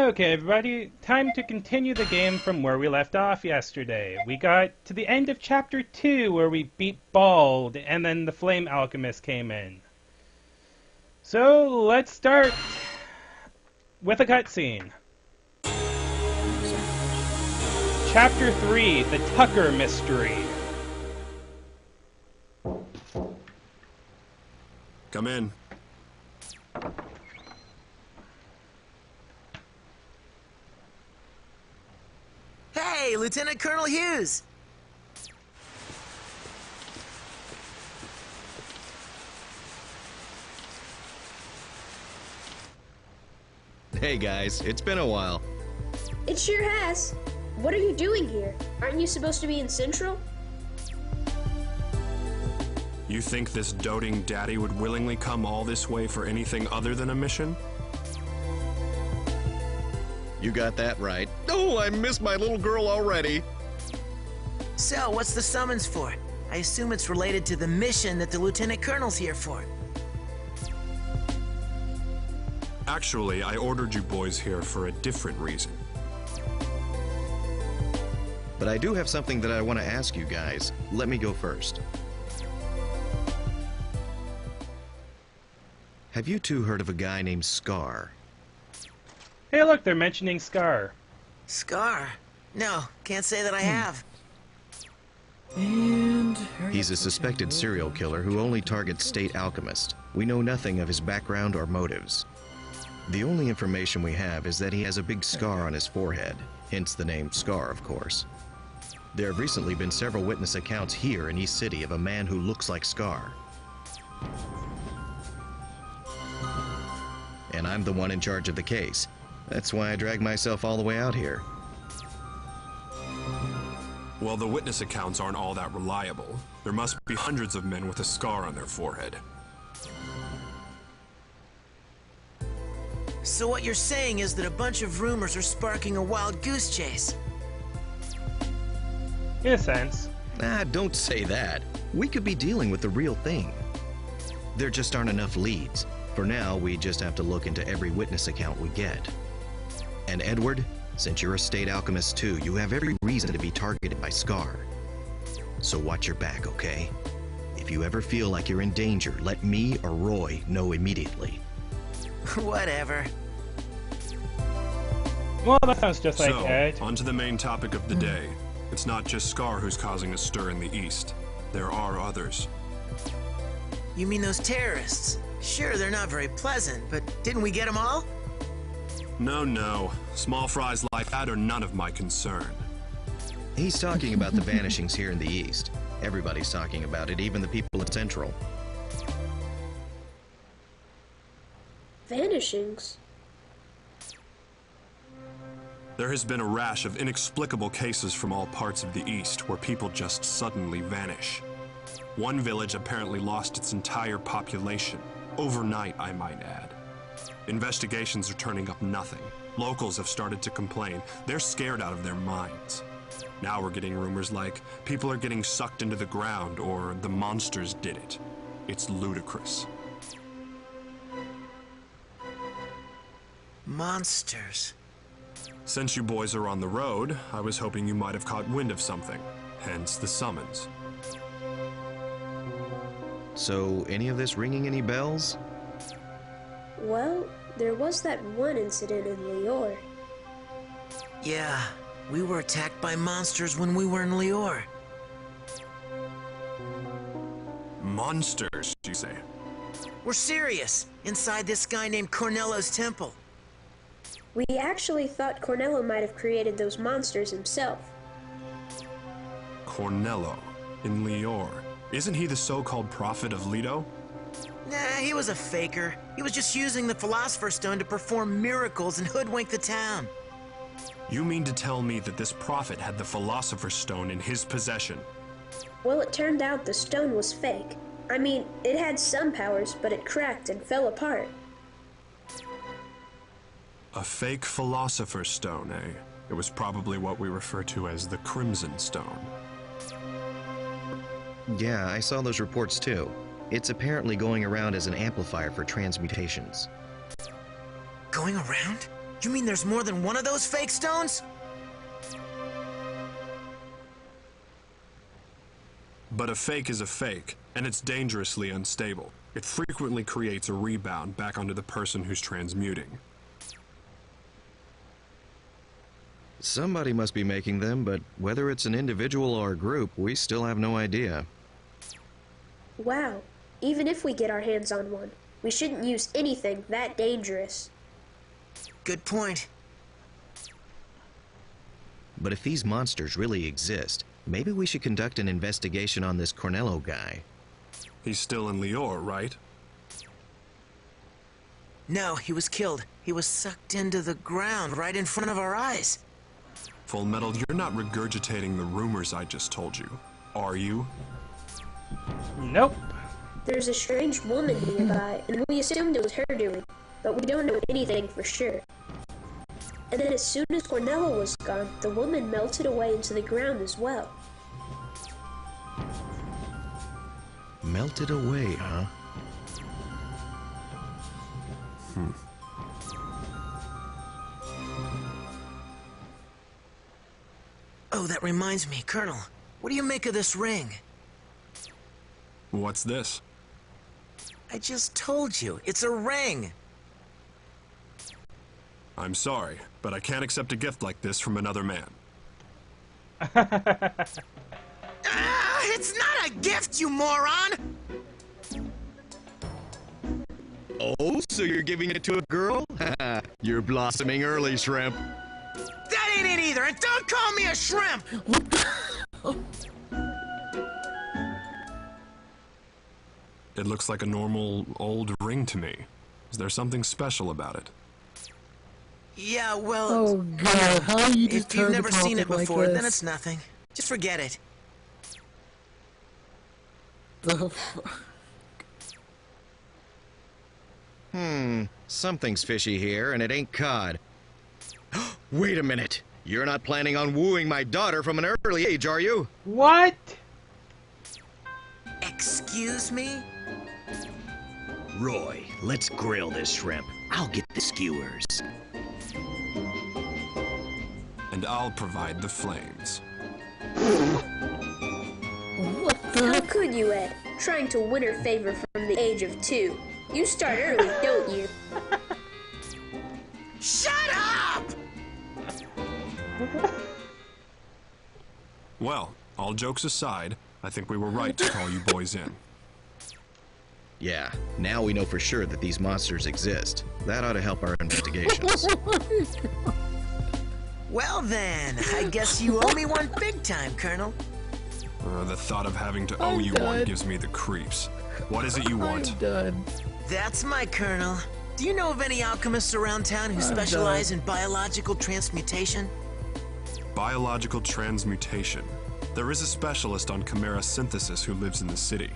Okay, everybody, time to continue the game from where we left off yesterday. We got to the end of Chapter 2, where we beat Bald, and then the Flame Alchemist came in. So, let's start with a cutscene. Chapter 3, The Tucker Mystery. Come in. Hey, Lieutenant Colonel Hughes! Hey guys, it's been a while. It sure has. What are you doing here? Aren't you supposed to be in Central? You think this doting daddy would willingly come all this way for anything other than a mission? You got that right. Oh, I miss my little girl already. So, what's the summons for? I assume it's related to the mission that the Lieutenant Colonel's here for. Actually, I ordered you boys here for a different reason. But I do have something that I want to ask you guys. Let me go first. Have you two heard of a guy named Scar? Hey look, they're mentioning Scar. Scar? No, can't say that I have. He's a suspected serial killer who only targets state alchemists. We know nothing of his background or motives. The only information we have is that he has a big scar on his forehead, hence the name Scar, of course. There have recently been several witness accounts here in East City of a man who looks like Scar. And I'm the one in charge of the case. That's why I dragged myself all the way out here. Well, the witness accounts aren't all that reliable. There must be hundreds of men with a scar on their forehead. So what you're saying is that a bunch of rumors are sparking a wild goose chase? In a sense. Ah, don't say that. We could be dealing with the real thing. There just aren't enough leads. For now, we just have to look into every witness account we get. And Edward, since you're a state alchemist too, you have every reason to be targeted by Scar. So watch your back, okay? If you ever feel like you're in danger, let me or Roy know immediately. Whatever. Well, that sounds just like So, Ed. on to the main topic of the day. It's not just Scar who's causing a stir in the East. There are others. You mean those terrorists? Sure, they're not very pleasant, but didn't we get them all? No. Small fries like that are none of my concern. He's talking about the vanishings here in the East. Everybody's talking about it, even the people in Central. Vanishings? There has been a rash of inexplicable cases from all parts of the East where people just suddenly vanish. One village apparently lost its entire population. Overnight, I might add. Investigations are turning up nothing. Locals have started to complain. They're scared out of their minds. Now we're getting rumors like people are getting sucked into the ground or the monsters did it. It's ludicrous. Monsters. Since you boys are on the road, I was hoping you might have caught wind of something. Hence the summons. So, any of this ringing any bells? Well, there was that one incident in Lior. Yeah, we were attacked by monsters when we were in Lior. Monsters, you say? We're serious. Inside this guy named Cornello's temple. We actually thought Cornello might have created those monsters himself. Cornello, in Lior. Isn't he the so-called prophet of Leto? Nah, he was a faker. He was just using the Philosopher's Stone to perform miracles and hoodwink the town. You mean to tell me that this prophet had the Philosopher's Stone in his possession? Well, it turned out the stone was fake. I mean, it had some powers, but it cracked and fell apart. A fake Philosopher's Stone, eh? It was probably what we refer to as the Crimson Stone. Yeah, I saw those reports too. It's apparently going around as an amplifier for transmutations. Going around? You mean there's more than one of those fake stones? But a fake is a fake, and it's dangerously unstable. It frequently creates a rebound back onto the person who's transmuting. Somebody must be making them, but whether it's an individual or a group, we still have no idea. Wow. Even if we get our hands on one, we shouldn't use anything that dangerous. Good point. But if these monsters really exist, maybe we should conduct an investigation on this Cornello guy. He's still in Lior, right? No, he was killed. He was sucked into the ground right in front of our eyes. Fullmetal, you're not regurgitating the rumors I just told you, are you? Nope. There's a strange woman nearby, and we assumed it was her doing, but we don't know anything for sure. And then as soon as Cornello was gone, the woman melted away into the ground as well. Melted away, huh? Oh, that reminds me, Colonel. What do you make of this ring? What's this? I just told you, it's a ring. I'm sorry, but I can't accept a gift like this from another man. It's not a gift, you moron! Oh, so you're giving it to a girl? You're blossoming early, Shrimp. That ain't it either, and don't call me a shrimp! It looks like a normal old ring to me. Is there something special about it? Yeah, well, Oh god, how you just if you've turned the never seen it topic like before, this? then it's nothing. Just forget it. The fuck? Something's fishy here, and it ain't cod. Wait a minute. You're not planning on wooing my daughter from an early age, are you? What? Excuse me? Roy, let's grill this shrimp. I'll get the skewers. And I'll provide the flames. What the How heck? could you, Ed? Trying to win her favor from the age of 2. You start early, don't you? Shut up! Well, all jokes aside, I think we were right to call you boys in. Yeah, now we know for sure that these monsters exist. That ought to help our investigations. Well then, I guess you owe me one big time, Colonel. The thought of having to owe you one done. gives me the creeps. What is it you want? I'm done. That's my Colonel. Do you know of any alchemists around town who specialize in biological transmutation? Biological transmutation. There is a specialist on chimera synthesis who lives in the city.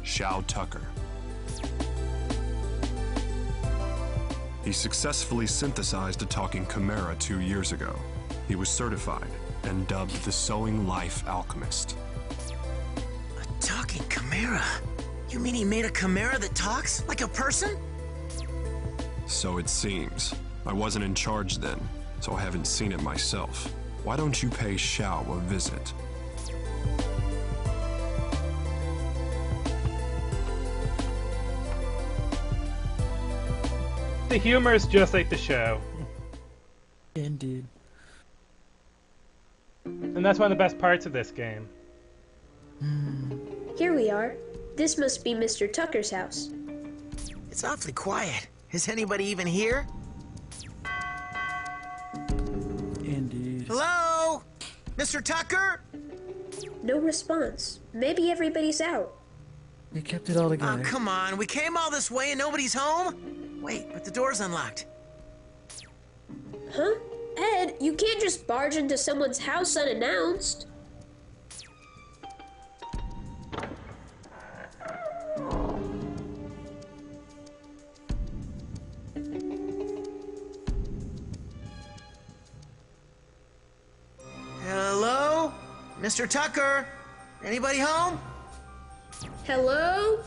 Shao Tucker. He successfully synthesized a talking chimera 2 years ago. He was certified and dubbed the Sowing Life Alchemist. A talking chimera? You mean he made a chimera that talks? Like a person? So it seems. I wasn't in charge then, so I haven't seen it myself. Why don't you pay Shao a visit? The humor is just like the show. Indeed. And that's one of the best parts of this game. Here we are. This must be Mr. Tucker's house. It's awfully quiet. Is anybody even here? Indeed. Hello? Mr. Tucker? No response. Maybe everybody's out. We kept it all Oh, together. come on. We came all this way and nobody's home? Wait, but the door's unlocked. Huh? Ed, you can't just barge into someone's house unannounced. Hello? Mr. Tucker? Anybody home? Hello?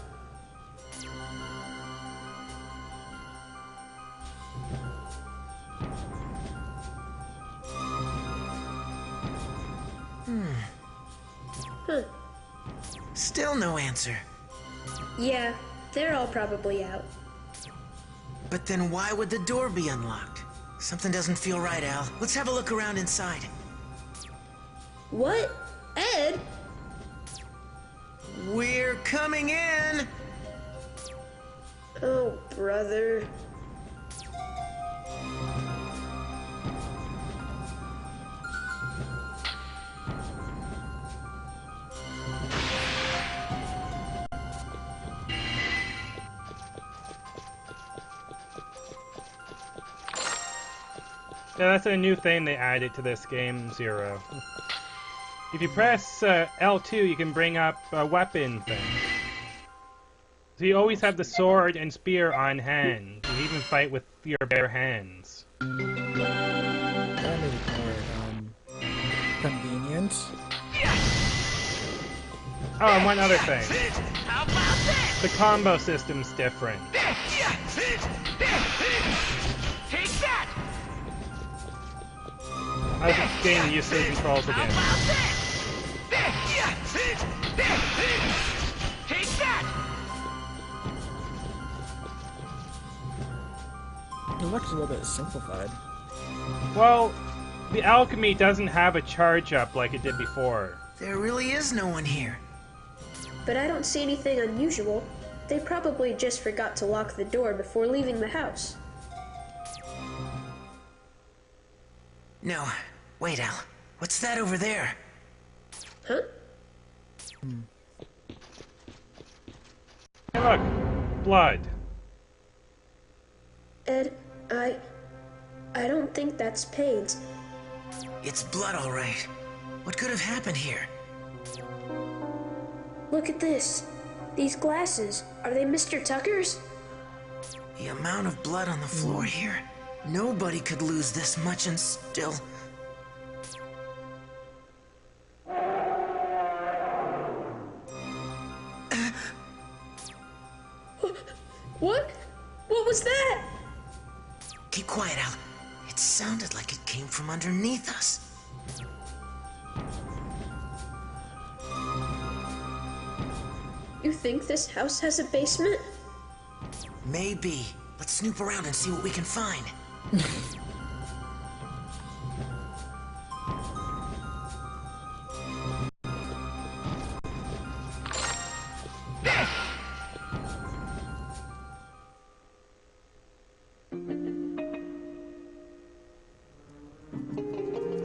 Still no answer. Yeah, they're all probably out. But then why would the door be unlocked? Something doesn't feel right, Al. Let's have a look around inside. What? Ed? We're coming in! Oh, brother. Yeah, that's a new thing they added to this game, Zero. If you press L2, you can bring up a weapon thing. So you always have the sword and spear on hand. You even fight with your bare hands. That made it more convenient. Oh, and one other thing. How about this? The combo system's different. Take that! I was just getting used to the controls again. How about this? Take that! It looks a little bit simplified. Well, the alchemy doesn't have a charge up like it did before. There really is no one here. But I don't see anything unusual. They probably just forgot to lock the door before leaving the house. No. Wait, Al. What's that over there? Huh? Hey, look, blood. Ed, I don't think that's paint. It's blood, all right. What could have happened here? Look at this. These glasses, are they Mr. Tucker's? The amount of blood on the floor here. Nobody could lose this much and still... What? What was that? Keep quiet, Al. It sounded like it came from underneath us. You think this house has a basement? Maybe. Let's snoop around and see what we can find.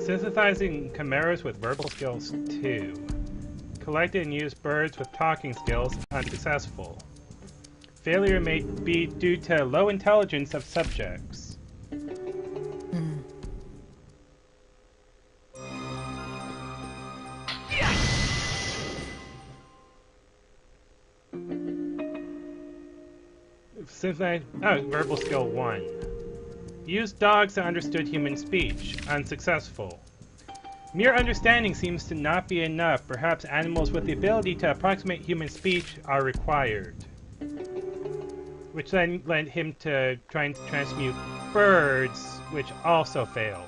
Synthesizing chimeras with verbal skills 2. Collected and used birds with talking skills unsuccessful. Failure may be due to low intelligence of subjects. Verbal skill 1. Used dogs that understood human speech. Unsuccessful. Mere understanding seems to not be enough. Perhaps animals with the ability to approximate human speech are required. Which then led him to trying to transmute birds, which also failed.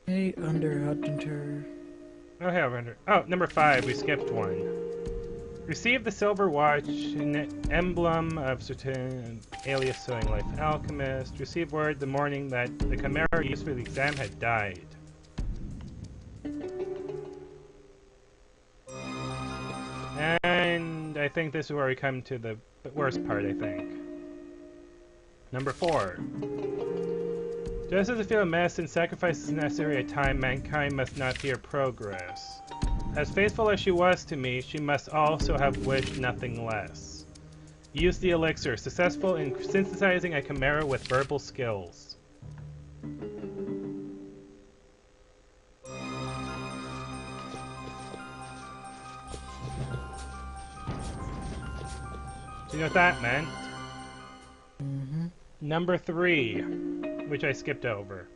Hey, Hunter. Oh, hey, Hunter. Oh, number 5, we skipped one. Receive the silver watch, an emblem of certain alias sewing life alchemist. Receive word the morning that the chimera used for the exam had died. And I think this is where we come to the worst part, I think. Number 4. Just as I feel a mess and sacrifice is necessary at time, mankind must not fear progress. As faithful as she was to me, she must also have wished nothing less. Use the elixir, successful in synthesizing a chimera with verbal skills. So you know what that meant? Number 3, which I skipped over.